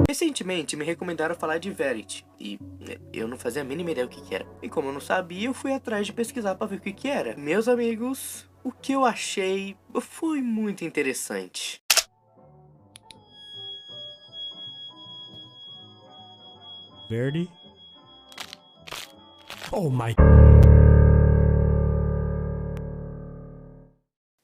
Recentemente me recomendaram falar de Verity, e eu não fazia a mínima ideia o que era. E como eu não sabia, eu fui atrás de pesquisar pra ver o que era. Meus amigos, o que eu achei foi muito interessante. Verity? Oh my...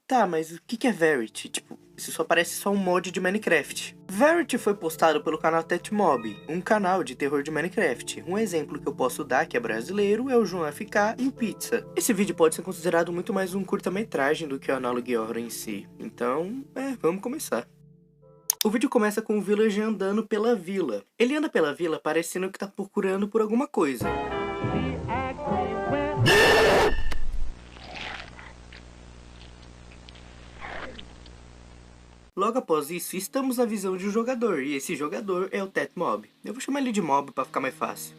Tá, mas o que é Verity? Tipo, isso só parece só um mod de Minecraft. Verity foi postado pelo canal TetMob, um canal de terror de Minecraft. Um exemplo que eu posso dar, que é brasileiro, é o João FK e o Pizza. Esse vídeo pode ser considerado muito mais um curta-metragem do que o Análogo Horror em si. Então, vamos começar. O vídeo começa com o Villager andando pela vila. Ele anda pela vila parecendo que tá procurando por alguma coisa. Logo após isso, estamos na visão de um jogador, e esse jogador é o TetMob. Eu vou chamar ele de Mob para ficar mais fácil.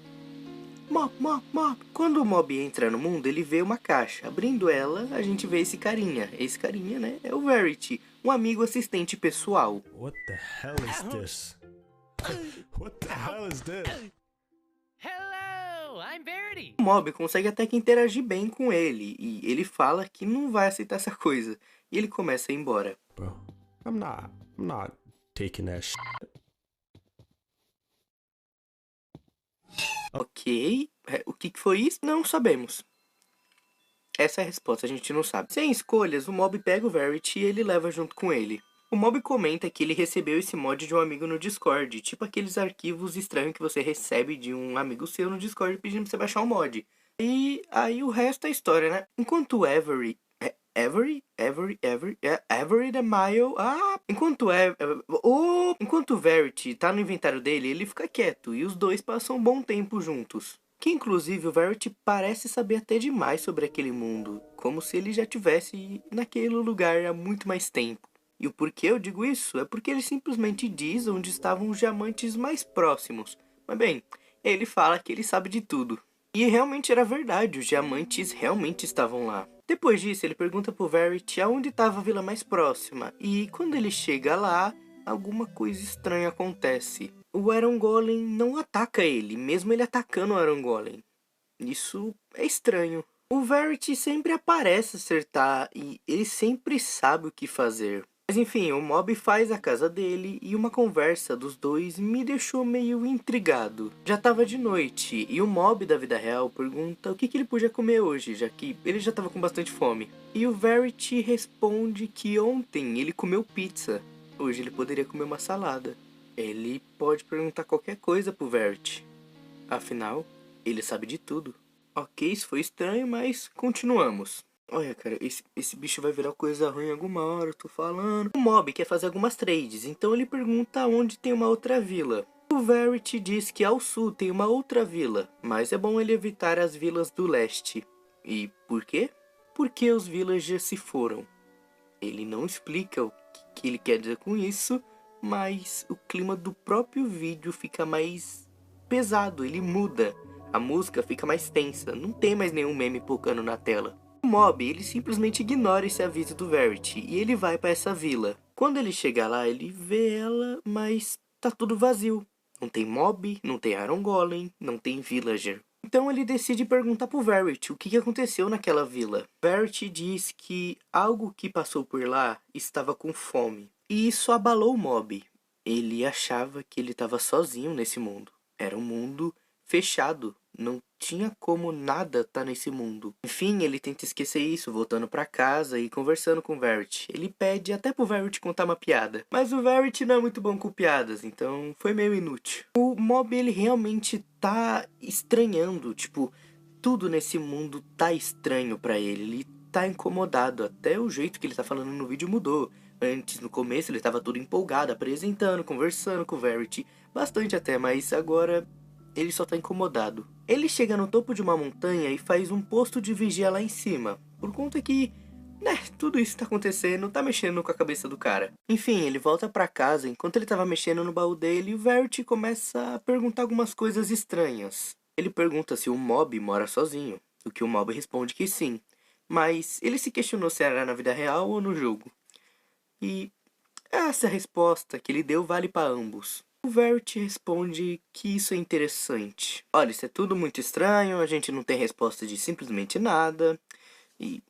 Mob, Mob, Mob. Quando o Mob entra no mundo, ele vê uma caixa. Abrindo ela, a gente vê esse carinha. Esse carinha, né, é o Verity, um amigo assistente pessoal. What the hell is this? What the hell is this? Hello, I'm Verity. O Mob consegue até que interagir bem com ele, e ele fala que não vai aceitar essa coisa. E ele começa a ir embora. Bro, I'm not taking that shit. Ok, o que foi isso? Não sabemos. Essa é a resposta, a gente não sabe. Sem escolhas, o Mob pega o Verity e ele leva junto com ele. O Mob comenta que ele recebeu esse mod de um amigo no Discord, tipo aqueles arquivos estranhos que você recebe de um amigo seu no Discord pedindo pra você baixar o mod. E aí o resto é história, né? Enquanto Avery the Mile. Enquanto o Verity tá no inventário dele, ele fica quieto e os dois passam um bom tempo juntos. Que inclusive o Verity parece saber até demais sobre aquele mundo, como se ele já tivesse naquele lugar há muito mais tempo. E o porquê eu digo isso é porque ele simplesmente diz onde estavam os diamantes mais próximos. Mas bem, ele fala que ele sabe de tudo. E realmente era verdade, os diamantes realmente estavam lá. Depois disso, ele pergunta pro Verity aonde estava a vila mais próxima. E quando ele chega lá, alguma coisa estranha acontece. O Iron Golem não ataca ele, mesmo ele atacando o Iron Golem. Isso é estranho. O Verity sempre aparece acertar e ele sempre sabe o que fazer. Mas enfim, o Mob faz a casa dele e uma conversa dos dois me deixou meio intrigado. Já tava de noite e o Mob da vida real pergunta o que ele podia comer hoje, já que ele já tava com bastante fome. E o Verity responde que ontem ele comeu pizza, hoje ele poderia comer uma salada. Ele pode perguntar qualquer coisa pro Verity, afinal, ele sabe de tudo. Ok, isso foi estranho, mas continuamos. Olha, cara, esse bicho vai virar coisa ruim alguma hora, eu tô falando. O Mob quer fazer algumas trades, então ele pergunta onde tem uma outra vila. O Verity diz que ao sul tem uma outra vila, mas é bom ele evitar as vilas do leste. E por quê? Porque os villagers se foram. Ele não explica o que ele quer dizer com isso, mas o clima do próprio vídeo fica mais pesado, ele muda. A música fica mais tensa, não tem mais nenhum meme pocando na tela. O Mob, ele simplesmente ignora esse aviso do Verity e ele vai para essa vila. Quando ele chega lá, ele vê ela, mas tá tudo vazio. Não tem Mob, não tem Iron Golem, não tem Villager. Então ele decide perguntar pro Verity o que aconteceu naquela vila. Verity diz que algo que passou por lá estava com fome. E isso abalou o Mob. Ele achava que ele estava sozinho nesse mundo. Era um mundo fechado. Não tinha como nada estar nesse mundo. Enfim, ele tenta esquecer isso, voltando pra casa e conversando com o Verity. Ele pede até pro Verity contar uma piada. Mas o Verity não é muito bom com piadas, então foi meio inútil. O Mob, ele realmente tá estranhando, tipo, tudo nesse mundo tá estranho pra ele. Ele tá incomodado, até o jeito que ele tá falando no vídeo mudou. Antes, no começo, ele tava todo empolgado, apresentando, conversando com o Verity. Bastante até, mas agora ele só tá incomodado. Ele chega no topo de uma montanha e faz um posto de vigia lá em cima. Por conta que, tudo isso tá acontecendo, tá mexendo com a cabeça do cara. Enfim, ele volta pra casa, enquanto ele tava mexendo no baú dele, o Verity começa a perguntar algumas coisas estranhas. Ele pergunta se o Mob mora sozinho, o que o Mob responde que sim. Mas ele se questionou se era na vida real ou no jogo. E Essa resposta que ele deu vale para ambos. O Verity responde que isso é interessante. Olha, isso é tudo muito estranho, a gente não tem resposta de simplesmente nada. E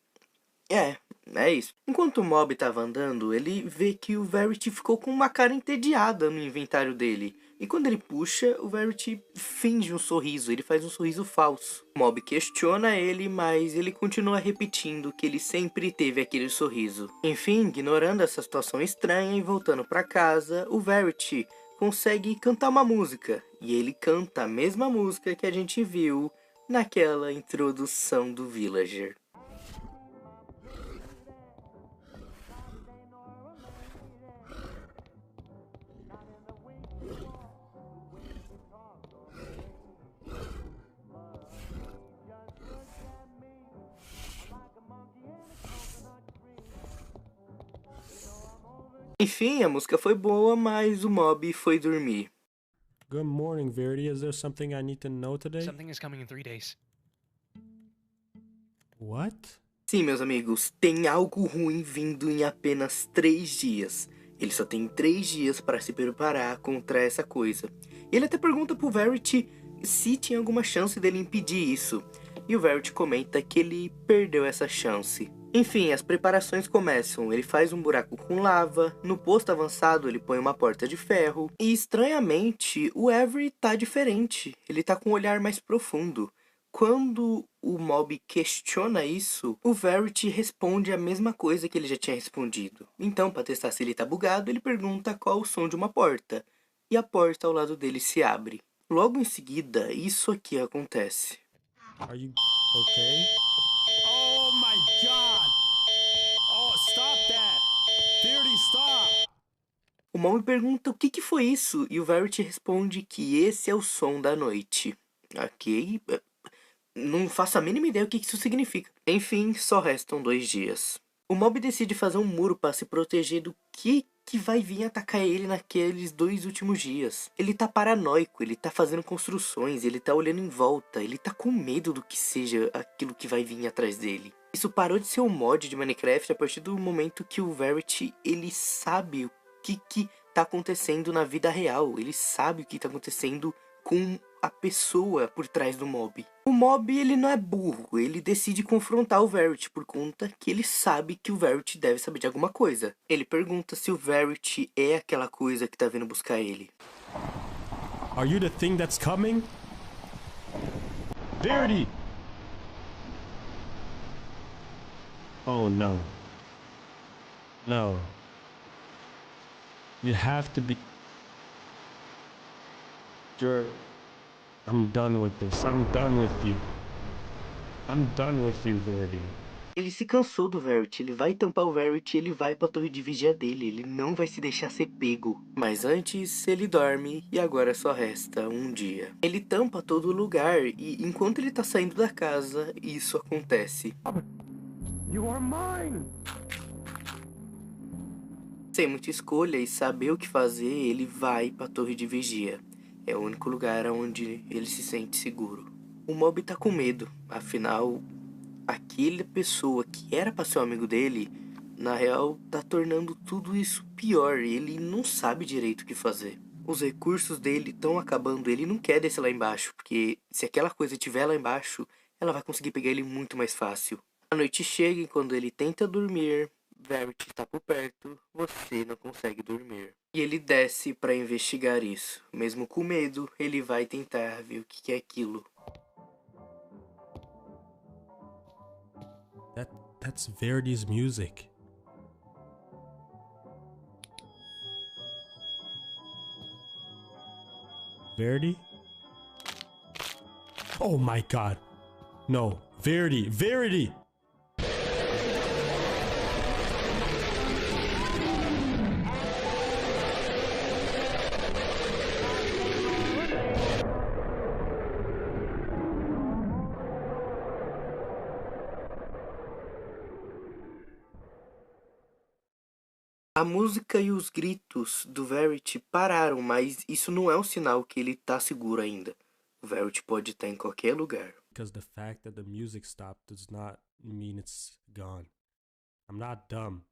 é isso. Enquanto o Mob estava andando, ele vê que o Verity ficou com uma cara entediada no inventário dele. E quando ele puxa, o Verity finge um sorriso, ele faz um sorriso falso. O Mob questiona ele, mas ele continua repetindo que ele sempre teve aquele sorriso. Enfim, ignorando essa situação estranha e voltando para casa, o Verity consegue cantar uma música. E ele canta a mesma música que a gente viu naquela introdução do Villager. Enfim, a música foi boa, mas o Mob foi dormir. Good morning, Verity. Is there something I need to know today? Something is coming in 3 days. What? Sim, meus amigos, tem algo ruim vindo em apenas 3 dias. Ele só tem 3 dias para se preparar contra essa coisa. Ele até pergunta pro Verity se tinha alguma chance dele impedir isso. E o Verity comenta que ele perdeu essa chance. Enfim, as preparações começam. Ele faz um buraco com lava, no posto avançado ele põe uma porta de ferro. E estranhamente, o Avery tá diferente. Ele tá com um olhar mais profundo. Quando o Mob questiona isso, o Verity responde a mesma coisa que ele já tinha respondido. Então, para testar se ele tá bugado, ele pergunta qual o som de uma porta. E a porta ao lado dele se abre. Logo em seguida, isso aqui acontece. Are you okay? Oh my god! Oh, stop that! Verity, stop! O Mob pergunta o que foi isso, e o Verity responde que esse é o som da noite. Ok, não faço a mínima ideia o que isso significa. Enfim, só restam 2 dias. O Mob decide fazer um muro para se proteger do que vai vir atacar ele naqueles 2 últimos dias. Ele tá paranoico, ele tá fazendo construções, ele tá olhando em volta, ele tá com medo do que seja aquilo que vai vir atrás dele. Isso parou de ser um mod de Minecraft a partir do momento que o Verity, ele sabe o que tá acontecendo na vida real. Ele sabe o que tá acontecendo com a pessoa por trás do Mob. O Mob, ele não é burro, ele decide confrontar o Verity por conta que ele sabe que o Verity deve saber de alguma coisa. Ele pergunta se o Verity é aquela coisa que tá vindo buscar ele. Are you the thing that's coming? Verity! Oh no. No. You have to be... Sure. I'm done with this. I'm done with you. I'm done with you, Verity. Ele se cansou do Verity, ele vai tampar o Verity, ele vai pra torre de vigia dele, ele não vai se deixar ser pego. Mas antes, ele dorme e agora só resta um dia. Ele tampa todo lugar e enquanto ele tá saindo da casa, isso acontece. You are mine! Sem muita escolha e saber o que fazer, ele vai pra torre de vigia. É o único lugar onde ele se sente seguro. O Mob tá com medo, afinal, aquela pessoa que era pra ser um amigo dele, na real, tá tornando tudo isso pior e ele não sabe direito o que fazer. Os recursos dele estão acabando, ele não quer descer lá embaixo, porque se aquela coisa estiver lá embaixo, ela vai conseguir pegar ele muito mais fácil. A noite chega e quando ele tenta dormir, Verity tá por perto, você não consegue dormir. E ele desce pra investigar isso. Mesmo com medo, ele vai tentar ver o que é aquilo. That's Verity's music. Verity? Oh my god. No. Verity! Verity! A música e os gritos do Verity pararam, mas isso não é um sinal que ele tá seguro ainda. O Verity pode estar em qualquer lugar. Because the fact that the music stopped does not mean it's gone. I'm not dumb.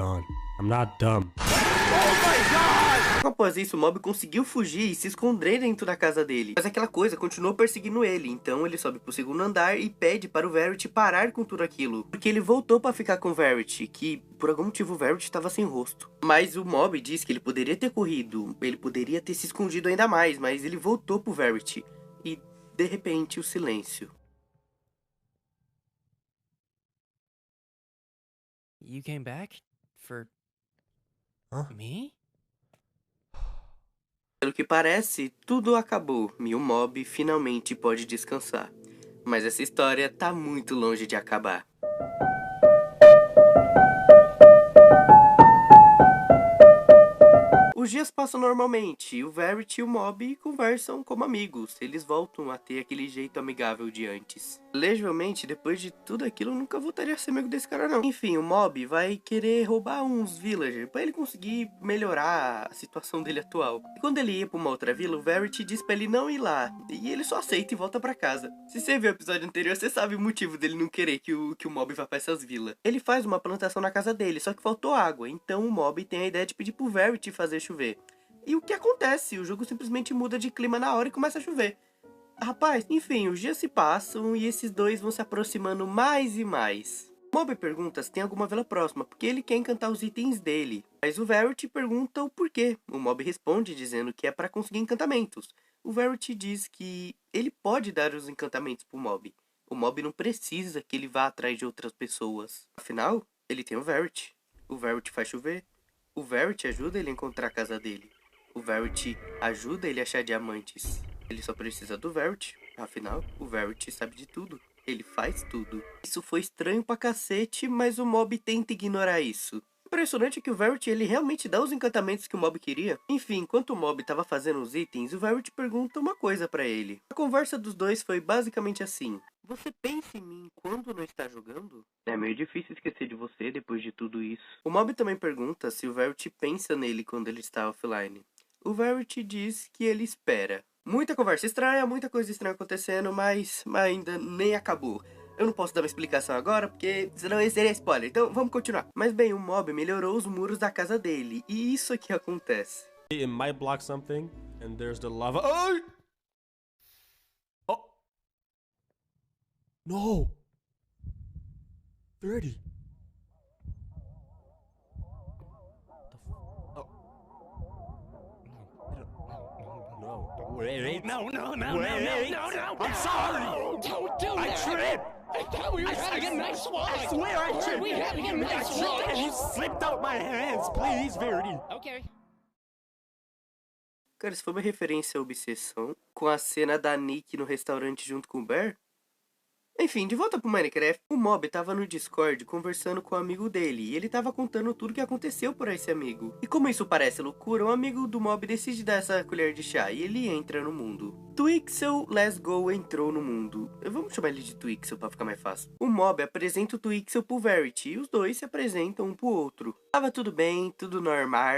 on. I'm not dumb. Após isso, o Mob conseguiu fugir e se esconder dentro da casa dele. Mas aquela coisa continuou perseguindo ele, então ele sobe pro segundo andar e pede para o Verity parar com tudo aquilo. Porque ele voltou pra ficar com o Verity, que por algum motivo o Verity estava sem rosto. Mas o Mob diz que ele poderia ter corrido, ele poderia ter se escondido ainda mais, mas ele voltou pro Verity. E, de repente, o silêncio. You came back? For... Huh? me? Pelo que parece, tudo acabou e o Mob finalmente pode descansar. Mas essa história tá muito longe de acabar. Os dias passam normalmente, e o Verity e o Mob conversam como amigos. Eles voltam a ter aquele jeito amigável de antes. Legivelmente, depois de tudo aquilo, eu nunca voltaria a ser amigo desse cara não. Enfim, o Mob vai querer roubar uns villagers pra ele conseguir melhorar a situação dele atual. E quando ele ia pra uma outra vila, o Verity diz pra ele não ir lá. E ele só aceita e volta pra casa. Se você viu o episódio anterior, você sabe o motivo dele não querer que o Mob vá pra essas vilas. Ele faz uma plantação na casa dele, só que faltou água. Então o Mob tem a ideia de pedir pro Verity fazer chover. E o que acontece? O jogo simplesmente muda de clima na hora e começa a chover. Rapaz, enfim, os dias se passam e esses dois vão se aproximando mais e mais. Mob pergunta se tem alguma vila próxima, porque ele quer encantar os itens dele. Mas o Verity pergunta o porquê. O Mob responde dizendo que é para conseguir encantamentos. O Verity diz que ele pode dar os encantamentos pro Mob. O Mob não precisa que ele vá atrás de outras pessoas. Afinal, ele tem o Verity. O Verity faz chover. O Verity ajuda ele a encontrar a casa dele. O Verity ajuda ele a achar diamantes. Ele só precisa do Verity. Afinal, o Verity sabe de tudo. Ele faz tudo. Isso foi estranho pra cacete, mas o Mob tenta ignorar isso. Impressionante que o Verity, ele realmente dá os encantamentos que o Mob queria. Enfim, enquanto o Mob tava fazendo os itens, o Verity pergunta uma coisa pra ele. A conversa dos dois foi basicamente assim. Você pensa em mim quando não está jogando? É meio difícil esquecer de você depois de tudo isso. O Mob também pergunta se o Verity pensa nele quando ele está offline. O Verity diz que ele espera. Muita conversa estranha, muita coisa estranha acontecendo, mas ainda nem acabou. Eu não posso dar uma explicação agora, porque senão esse seria spoiler, então vamos continuar. Mas bem, o Mob melhorou os muros da casa dele, e isso aqui acontece. It might block something, and there's the lava. Oh! Oh! No! 30. No. Wait. No, no, no, Wait. no, no, no, no. I'm sorry. Don't do I that. tripped. I thought we were having a nice walk. I swear I tripped. We having a nice I walk. tripped and you slipped out my hands. Please, Verity. Okay. Cara, isso foi uma referência à obsessão com a cena da Nick no restaurante junto com o Bear? Enfim, de volta pro Minecraft, o Mob tava no Discord conversando com o amigo dele, e ele tava contando tudo que aconteceu por esse amigo. E como isso parece loucura, um amigo do Mob decide dar essa colher de chá, e ele entra no mundo. Twixel Let's Go entrou no mundo. Vamos chamar ele de Twixel pra ficar mais fácil. O Mob apresenta o Twixel pro Verity, e os dois se apresentam um pro outro. Tava tudo bem, tudo normal.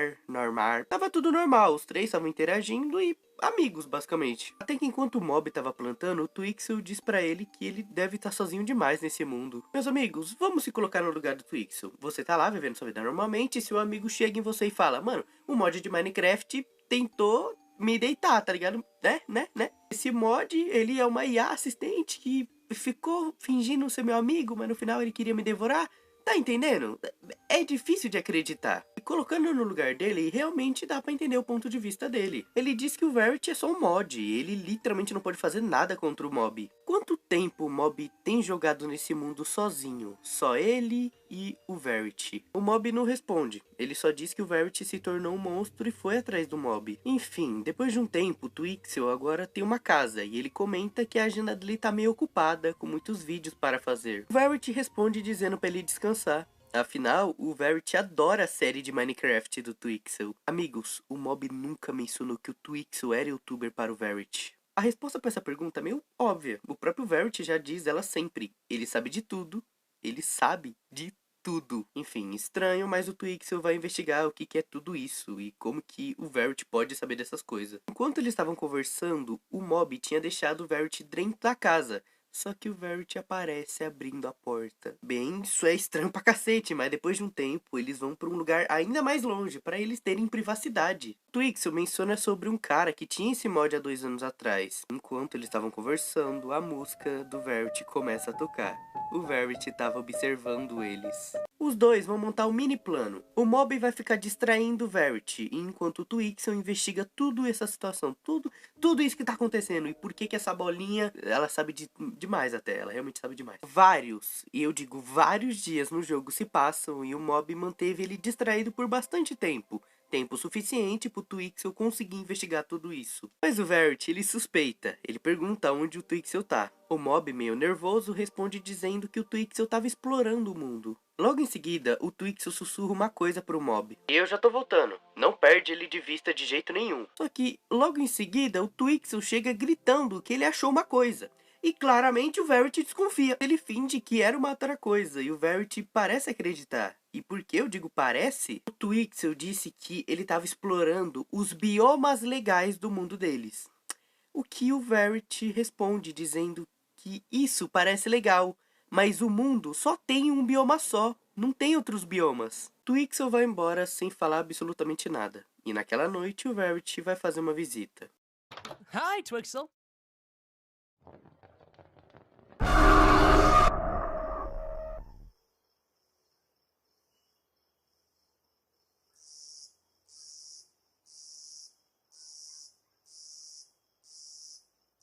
Tava tudo normal, os três estavam interagindo e amigos, basicamente. Até que enquanto o Mob tava plantando, o Twixel diz pra ele que ele deve estar sozinho demais nesse mundo. Meus amigos, vamos se colocar no lugar do Twixel. Você tá lá vivendo sua vida normalmente, e seu amigo chega em você e fala: mano, o mod de Minecraft tentou me deitar, tá ligado? Né? Esse mod, ele é uma IA assistente que ficou fingindo ser meu amigo, mas no final ele queria me devorar. Tá entendendo? É difícil de acreditar. E colocando no lugar dele, realmente dá pra entender o ponto de vista dele. Ele diz que o Verity é só um mod, ele literalmente não pode fazer nada contra o Mob. Quanto tempo o Mob tem jogado nesse mundo sozinho? Só ele e o Verity. O Mob não responde, ele só diz que o Verity se tornou um monstro e foi atrás do Mob. Enfim, depois de um tempo, o Twixel agora tem uma casa, e ele comenta que a agenda dele tá meio ocupada, com muitos vídeos para fazer. O Verity responde dizendo pra ele descansar. Afinal, o Verity adora a série de Minecraft do Twixel. Amigos, o Mob nunca mencionou que o Twixel era youtuber para o Verity. A resposta para essa pergunta é meio óbvia. O próprio Verity já diz ela sempre. Ele sabe de tudo. Ele sabe de tudo. Enfim, estranho, mas o Twixel vai investigar o que é tudo isso e como que o Verity pode saber dessas coisas. Enquanto eles estavam conversando, o Mob tinha deixado o Verity dentro da casa, Só que o Verity aparece abrindo a porta. Bem, isso é estranho pra cacete, mas depois de um tempo, eles vão pra um lugar ainda mais longe, pra eles terem privacidade. Twixel menciona sobre um cara que tinha esse mod há 2 anos atrás. Enquanto eles estavam conversando, a música do Verity começa a tocar. O Verity estava observando eles. Os dois vão montar um mini plano. O Mob vai ficar distraindo o Verity, enquanto o Twixel investiga tudo essa situação, tudo isso que tá acontecendo e por que essa bolinha, ela sabe demais até, ela realmente sabe demais. Vários, e eu digo vários dias no jogo se passam e o Mob manteve ele distraído por bastante tempo. Tempo suficiente pro Twixel conseguir investigar tudo isso. Mas o Verity, ele suspeita. Ele pergunta onde o Twixel tá. O Mob, meio nervoso, responde dizendo que o Twixel tava explorando o mundo. Logo em seguida, o Twixel sussurra uma coisa pro Mob. Eu já tô voltando. Não perde ele de vista de jeito nenhum. Só que, logo em seguida, o Twixel chega gritando que ele achou uma coisa. E claramente o Verity desconfia. Ele finge que era uma outra coisa e o Verity parece acreditar. E por que eu digo parece? O Twixel disse que ele estava explorando os biomas legais do mundo deles. O que o Verity responde dizendo que isso parece legal, mas o mundo só tem um bioma só, não tem outros biomas. Twixel vai embora sem falar absolutamente nada. E naquela noite o Verity vai fazer uma visita. Hi, Twixel.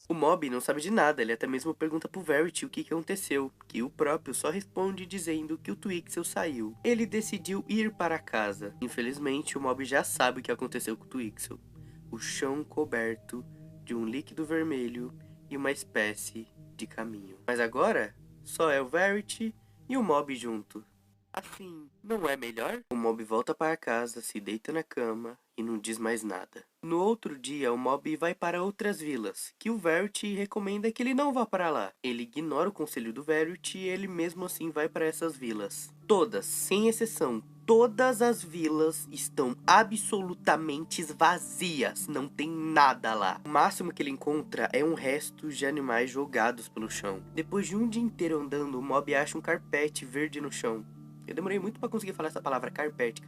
O Mob não sabe de nada, ele até mesmo pergunta pro Verity o que aconteceu, que o próprio só responde dizendo que o Twixel saiu. Ele decidiu ir para casa. Infelizmente, o Mob já sabe o que aconteceu com o Twixel. O chão coberto de um líquido vermelho e uma espécie de caminho. Mas agora, só é o Verity e o Mob junto. Assim, não é melhor? O Mob volta para casa, se deita na cama e não diz mais nada. No outro dia, o Mob vai para outras vilas, que o Verity recomenda que ele não vá para lá. Ele ignora o conselho do Verity e ele mesmo assim vai para essas vilas. Todas, sem exceção, todas as vilas estão absolutamente vazias, não tem nada lá. O máximo que ele encontra é um resto de animais jogados pelo chão. Depois de um dia inteiro andando, o Mob acha um carpete verde no chão. Eu demorei muito pra conseguir falar essa palavra, carpete.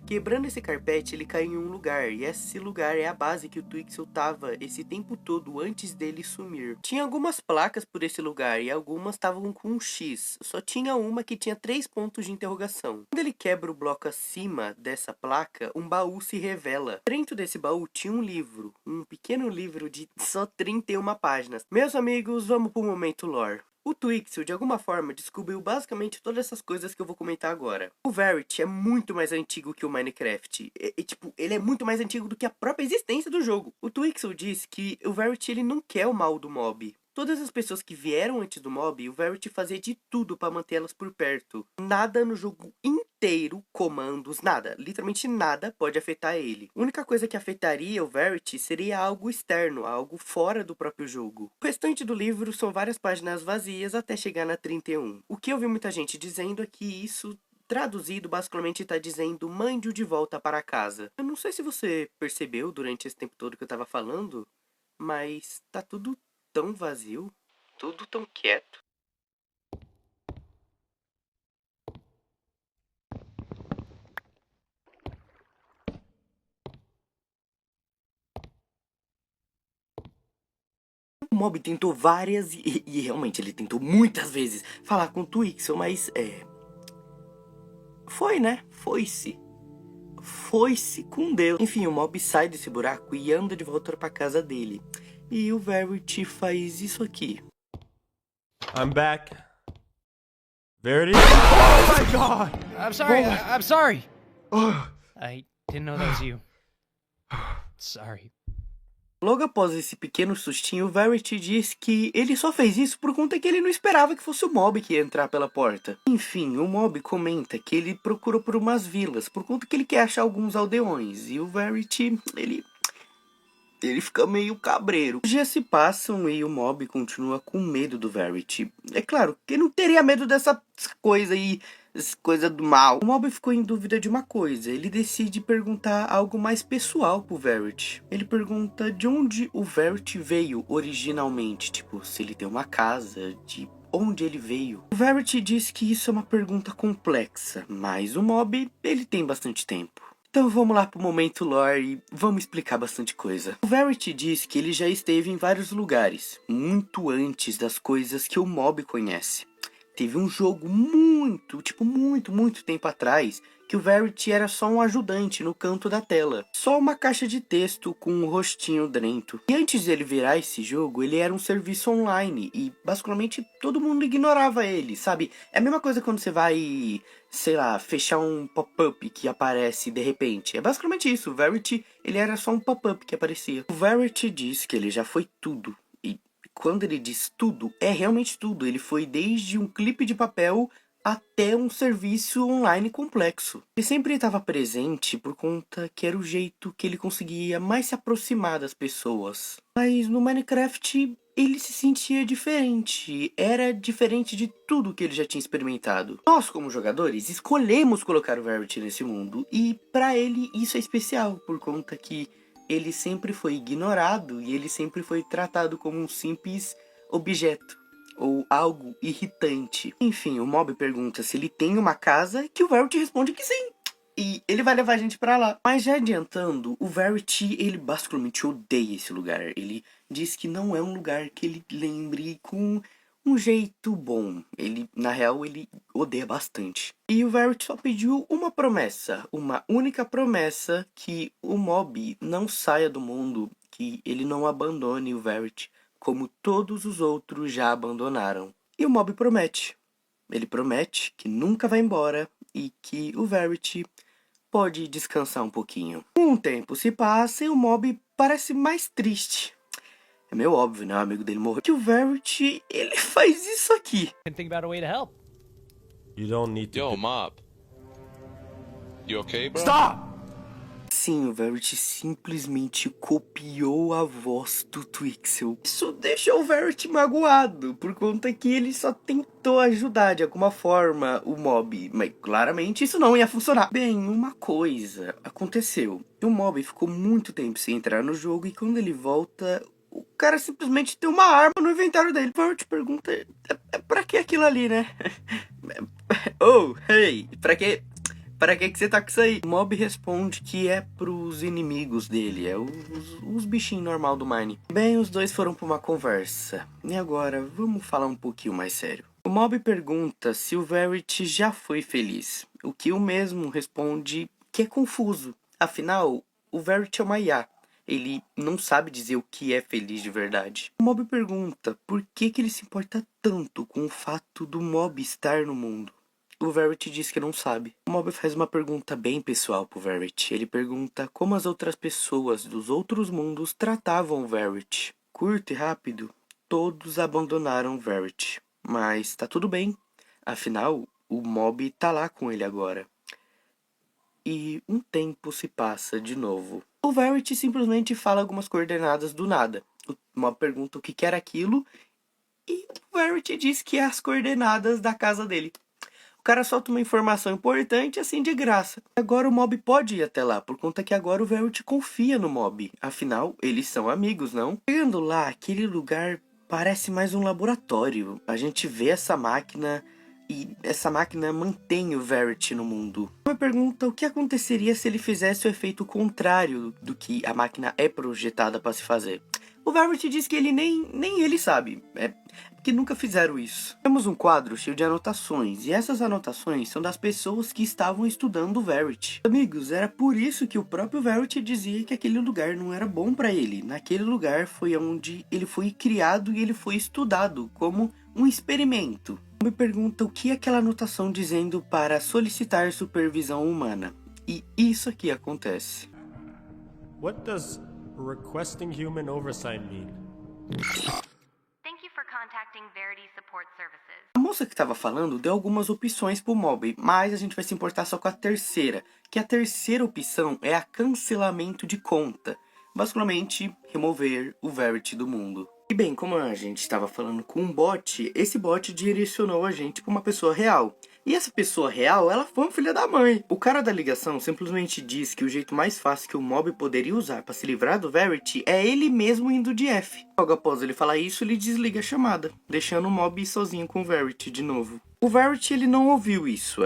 Quebrando esse carpete, ele cai em um lugar, e esse lugar é a base que o Twixel tava esse tempo todo antes dele sumir. Tinha algumas placas por esse lugar, e algumas estavam com um X, só tinha uma que tinha 3 pontos de interrogação. Quando ele quebra o bloco acima dessa placa, um baú se revela. Dentro desse baú tinha um livro, um pequeno livro de só 31 páginas. Meus amigos, vamos pro momento lore. O Twixel, de alguma forma, descobriu basicamente todas essas coisas que eu vou comentar agora. O Verity é muito mais antigo que o Minecraft. Tipo, ele é muito mais antigo do que a própria existência do jogo. O Twixel diz que o Verity, ele não quer o mal do mob. Todas as pessoas que vieram antes do mob, o Verity fazia de tudo para mantê-las por perto. Nada no jogo inteiro, comandos, nada, literalmente nada pode afetar ele. A única coisa que afetaria o Verity seria algo externo, algo fora do próprio jogo. O restante do livro são várias páginas vazias até chegar na 31. O que eu vi muita gente dizendo é que isso, traduzido, basicamente tá dizendo mande-o de volta para casa. Eu não sei se você percebeu durante esse tempo todo que eu tava falando, mas tá tudo tão vazio, tudo tão quieto. O Mob tentou várias e realmente ele tentou muitas vezes falar com o Twixel, mas foi, né? Foi-se com Deus. Enfim, o Mob sai desse buraco e anda de volta pra casa dele. E o Verity faz isso aqui. I'm back. Verity? Oh my god! I'm sorry. I'm sorry. Oh. I didn't know that was you. Sorry. Logo após esse pequeno sustinho, o Verity diz que ele só fez isso por conta que ele não esperava que fosse o Mob que ia entrar pela porta. Enfim, o Mob comenta que ele procurou por umas vilas, por conta que ele quer achar alguns aldeões. E o Verity, ele fica meio cabreiro. Os dias se passam e o Mob continua com medo do Verity. É claro, que não teria medo dessa coisa aí coisa do mal. O Mob ficou em dúvida de uma coisa. Ele decide perguntar algo mais pessoal pro Verity. Ele pergunta de onde o Verity veio originalmente. Tipo, se ele tem uma casa, de onde ele veio. O Verity diz que isso é uma pergunta complexa, mas o Mob, ele tem bastante tempo. Então vamos lá pro momento lore e vamos explicar bastante coisa. O Verity diz que ele já esteve em vários lugares, muito antes das coisas que o Mob conhece. Teve um jogo muito tempo atrás, que o Verity era só um ajudante no canto da tela. Só uma caixa de texto com um rostinho dentro. E antes de ele virar esse jogo, ele era um serviço online e basicamente todo mundo ignorava ele, sabe? É a mesma coisa quando você vai, sei lá, fechar um pop-up que aparece de repente. É basicamente isso, o Verity, ele era só um pop-up que aparecia. O Verity diz que ele já foi tudo. Quando ele diz tudo, é realmente tudo. Ele foi desde um clipe de papel até um serviço online complexo. Ele sempre estava presente por conta que era o jeito que ele conseguia mais se aproximar das pessoas. Mas no Minecraft ele se sentia diferente. Era diferente de tudo que ele já tinha experimentado. Nós, como jogadores, escolhemos colocar o Verity nesse mundo. E para ele isso é especial, por conta que ele sempre foi ignorado e ele sempre foi tratado como um simples objeto ou algo irritante. Enfim, o Mob pergunta se ele tem uma casa, que o Verity responde que sim. E ele vai levar a gente pra lá. Mas já adiantando, o Verity, ele basicamente odeia esse lugar. Ele diz que não é um lugar que ele lembre com um jeito bom. Ele, na real, ele odeia bastante. E o Verity só pediu uma promessa, uma única promessa, que o Mob não saia do mundo, que ele não abandone o Verity, como todos os outros já abandonaram. E o Mob promete. Ele promete que nunca vai embora e que o Verity pode descansar um pouquinho. Um tempo se passa e o Mob parece mais triste. É meio óbvio, né? O amigo dele morreu. Que o Verity, ele faz isso aqui. Can think about a way to help. You don't need to. Yo, Mob. You okay, bro? Stop! Sim, o Verity simplesmente copiou a voz do Twixel. Isso deixou o Verity magoado, por conta que ele só tentou ajudar de alguma forma o Mob, mas claramente isso não ia funcionar. Bem, uma coisa aconteceu. O Mob ficou muito tempo sem entrar no jogo e quando ele volta, o cara simplesmente tem uma arma no inventário dele. O Verity pergunta, pra que aquilo ali, né? Oh, hey, pra que... Para que você tá com isso aí? O Mob responde que é pros inimigos dele, é os bichinhos normal do Mine. Bem, os dois foram pra uma conversa. E agora, vamos falar um pouquinho mais sério. O Mob pergunta se o Verity já foi feliz, o que o mesmo responde que é confuso. Afinal, o Verity é uma IA. Ele não sabe dizer o que é feliz de verdade. O Mob pergunta por que ele se importa tanto com o fato do Mob estar no mundo. O Verity diz que não sabe. O Mob faz uma pergunta bem pessoal pro Verity. Ele pergunta como as outras pessoas dos outros mundos tratavam o Verity. Curto e rápido, todos abandonaram o Verity. Mas tá tudo bem. Afinal, o Mob tá lá com ele agora. E um tempo se passa de novo. O Verity simplesmente fala algumas coordenadas do nada. O Mob pergunta o que era aquilo. E o Verity diz que é as coordenadas da casa dele. O cara solta uma informação importante assim de graça. Agora o Mob pode ir até lá, por conta que agora o Verity confia no Mob. Afinal, eles são amigos, não? Chegando lá, aquele lugar parece mais um laboratório. A gente vê essa máquina e essa máquina mantém o Verity no mundo. Me pergunta o que aconteceria se ele fizesse o efeito contrário do que a máquina é projetada para se fazer. O Verity diz que ele nem ele sabe. Que nunca fizeram isso. Temos um quadro cheio de anotações, e essas anotações são das pessoas que estavam estudando o Verity. Amigos, era por isso que o próprio Verity dizia que aquele lugar não era bom para ele. Naquele lugar foi onde ele foi criado e ele foi estudado como um experimento. Me pergunta o que é aquela anotação dizendo para solicitar supervisão humana. E isso aqui acontece. What does requesting human oversight mean? Thank you for contacting Verity Support Services. A moça que estava falando deu algumas opções pro Mob, mas a gente vai se importar só com a terceira, que a terceira opção é a cancelamento de conta. Basicamente, remover o Verity do mundo. E bem, como a gente estava falando com um bot, esse bot direcionou a gente para uma pessoa real. E essa pessoa real, ela foi uma filha da mãe. O cara da ligação simplesmente diz que o jeito mais fácil que o Mob poderia usar para se livrar do Verity é ele mesmo indo de F. Logo após ele falar isso, ele desliga a chamada, deixando o Mob sozinho com o Verity de novo. O Verity, ele não ouviu isso.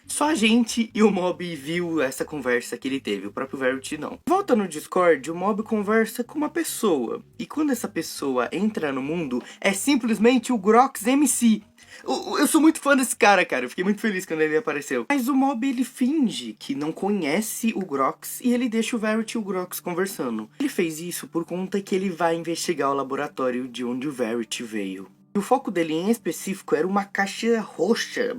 Só a gente e o Mob viu essa conversa que ele teve. O próprio Verity não. Volta no Discord, o Mob conversa com uma pessoa. E quando essa pessoa entra no mundo, é simplesmente o Grox MC. Eu sou muito fã desse cara. Eu fiquei muito feliz quando ele apareceu. Mas o Mob, ele finge que não conhece o Grox e ele deixa o Verity e o Grox conversando. Ele fez isso por conta que ele vai investigar o laboratório de onde o Verity veio. E o foco dele em específico era uma caixa roxa.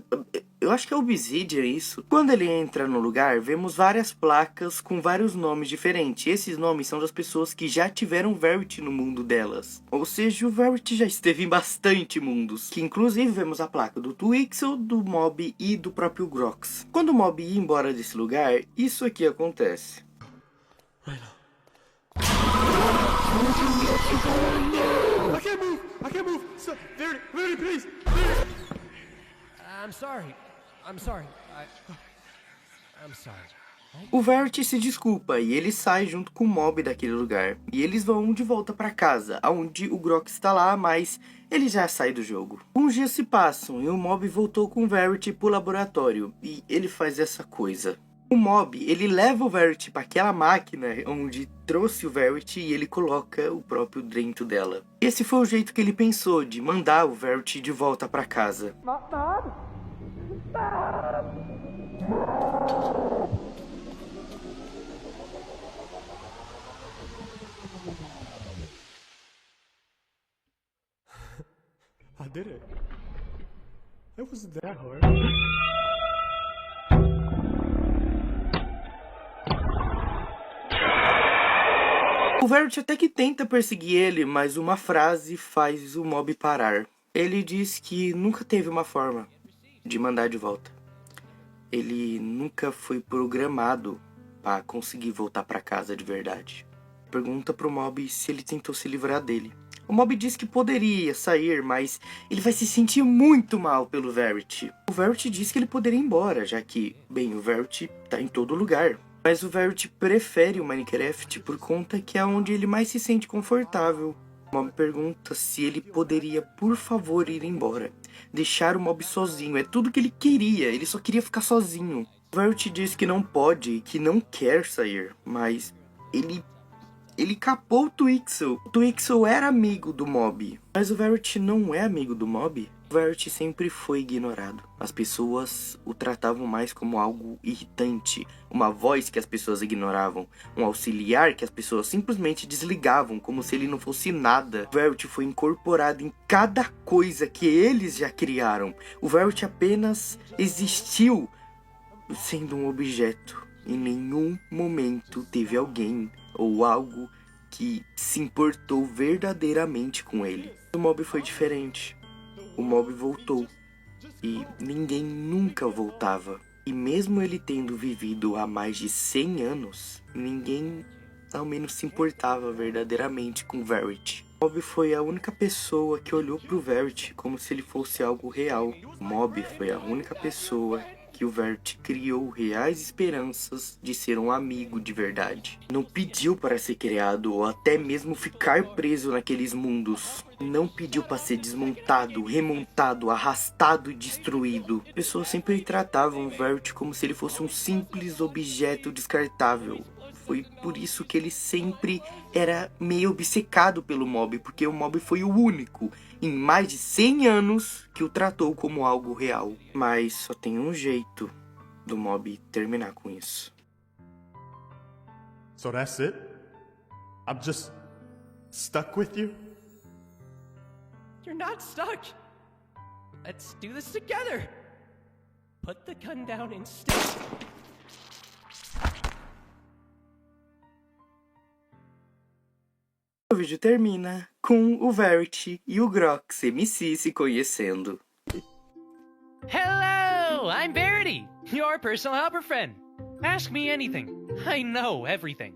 Eu acho que é Obsidian isso. Quando ele entra no lugar, vemos várias placas com vários nomes diferentes. Esses nomes são das pessoas que já tiveram Verity no mundo delas. Ou seja, o Verity já esteve em bastante mundos. Que inclusive vemos a placa do Twixel, do Mob e do próprio Grox. Quando o Mob ia embora desse lugar, isso aqui acontece. I can't move! Verity, please! I'm sorry. I'm sorry. I'm sorry. O Verity se desculpa e ele sai junto com o Mob daquele lugar. E eles vão de volta pra casa, onde o Grox está lá, mas ele já sai do jogo. Uns dias se passam e o Mob voltou com o Verity pro laboratório. E ele faz essa coisa. O Mob, ele leva o Verity para aquela máquina onde trouxe o Verity e ele coloca o próprio dentro dela. Esse foi o jeito que ele pensou de mandar o Verity de volta para casa. I did it. It wasn't that hard. O Verity até que tenta perseguir ele, mas uma frase faz o Mob parar. Ele diz que nunca teve uma forma de mandar de volta. Ele nunca foi programado para conseguir voltar para casa de verdade. Pergunta pro Mob se ele tentou se livrar dele. O Mob diz que poderia sair, mas ele vai se sentir muito mal pelo Verity. O Verity diz que ele poderia ir embora, já que, bem, o Verity tá em todo lugar. Mas o Verity prefere o Minecraft por conta que é onde ele mais se sente confortável. O Mob pergunta se ele poderia, por favor, ir embora. Deixar o Mob sozinho, é tudo que ele queria, ele só queria ficar sozinho. O Verity diz que não pode, que não quer sair, mas ele capou o Twixel. O Twixel era amigo do Mob, mas o Verity não é amigo do Mob. O Verity sempre foi ignorado. As pessoas o tratavam mais como algo irritante, uma voz que as pessoas ignoravam, um auxiliar que as pessoas simplesmente desligavam, como se ele não fosse nada. O Verity foi incorporado em cada coisa que eles já criaram. O Verity apenas existiu sendo um objeto. Em nenhum momento teve alguém ou algo que se importou verdadeiramente com ele. O Mob foi diferente. O Mob voltou. E ninguém nunca voltava. E mesmo ele tendo vivido há mais de 100 anos, ninguém ao menos se importava verdadeiramente com o Verity. O Mob foi a única pessoa que olhou pro Verity como se ele fosse algo real. O Mob foi a única pessoa que o Verity criou reais esperanças de ser um amigo de verdade. Não pediu para ser criado ou até mesmo ficar preso naqueles mundos. Não pediu para ser desmontado, remontado, arrastado e destruído. As pessoas sempre tratavam o Verity como se ele fosse um simples objeto descartável. Foi por isso que ele sempre era meio obcecado pelo Mob, porque o Mob foi o único em mais de 100 anos que o tratou como algo real. Mas só tem um jeito do Mob terminar com isso. So that's it? I'm just stuck with you? You're not stuck. Let's do this together. Put the gun down and stay. O vídeo termina com o Verity e o Grox MC se conhecendo. Hello, I'm Verity, your personal helper friend. Ask me anything. I know everything.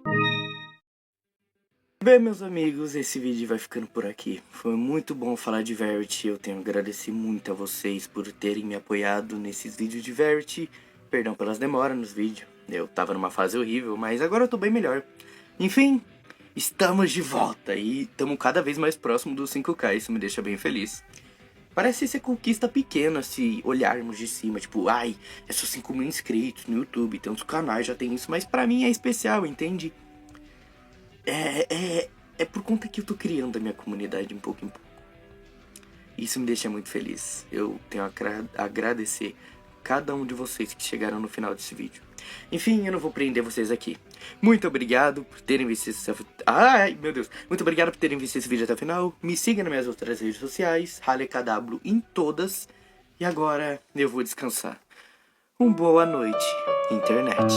Bem, meus amigos, esse vídeo vai ficando por aqui. Foi muito bom falar de Verity. Eu tenho que agradecer muito a vocês por terem me apoiado nesses vídeos de Verity. Perdão pelas demoras nos vídeos. Eu tava numa fase horrível, mas agora eu tô bem melhor. Enfim, estamos de volta e estamos cada vez mais próximo dos 5K. Isso me deixa bem feliz. Parece ser conquista pequena se olharmos de cima, tipo, ai, é só 5 mil inscritos no YouTube, tantos canais já tem isso, mas pra mim é especial, entende? É por conta que eu tô criando a minha comunidade um pouco em pouco. Isso me deixa muito feliz. Eu tenho a agradecer cada um de vocês que chegaram no final desse vídeo. Enfim, eu não vou prender vocês aqui. Muito obrigado por terem visto esse... Ai, meu Deus. Muito obrigado por terem visto esse vídeo até o final. Me siga nas minhas outras redes sociais, HaleKW em todas. E agora eu vou descansar. Boa noite, internet.